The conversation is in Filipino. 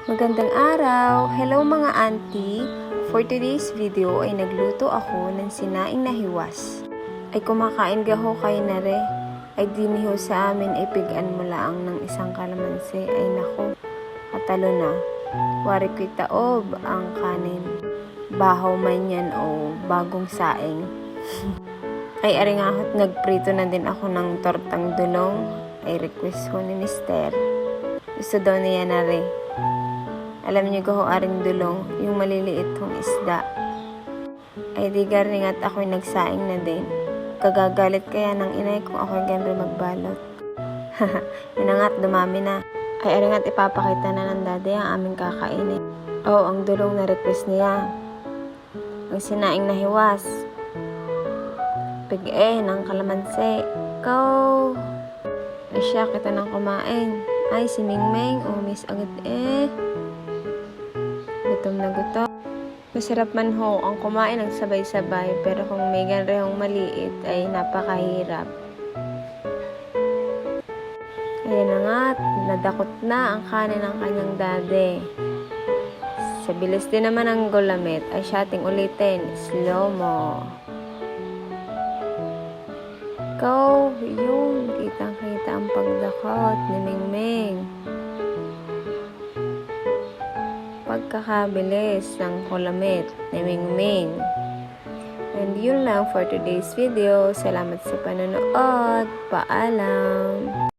Magandang araw! Hello mga auntie! For today's video ay nagluto ako ng sinaing na hiwas. Ay kumakain gaho kayo na re. Ay diniho sa amin ay pigaan mo laang ng isang kalamansi. Ay nako, katalo na. Wari ko'y taob ang kanin. Bahaw man yan o bagong saing. Ay aringahot nagprito na din ako ng tortang dulong. Ay request ko ni Mister. Gusto daw niya na re. Alam niyo ko aring dulong, yung maliliit kong isda. Ay di garingat ako'y nagsaing na din. Kagagalit kaya ng inay kung ako'y ganri magbalot. Yun na nga't dumami na. Ay aringat ipapakita na ng daddy ang aming kakainin. Oh, ang dulong na request niya. Ang sinaing na hiwas. Pig-e ng kalamansi. Go! Ay siya, kita nang kumain. Ay, si Mingming, umis agad Gutom na gutom. Masarap man ho ang kumain ng sabay-sabay, pero kung may ganrehong maliit ay napakahirap. Ayan na nga, nadakot na ang kanin ng kanyang daddy. Sa bilis din naman ang gulamit ay siya ating ulitin. Slow mo. Go! Yung kitang-kita ang pagdakot ni Mingming. Pagkakabilis ng kulamit ni Mingming. And yun lang for today's video. Salamat sa panonood. Paalam!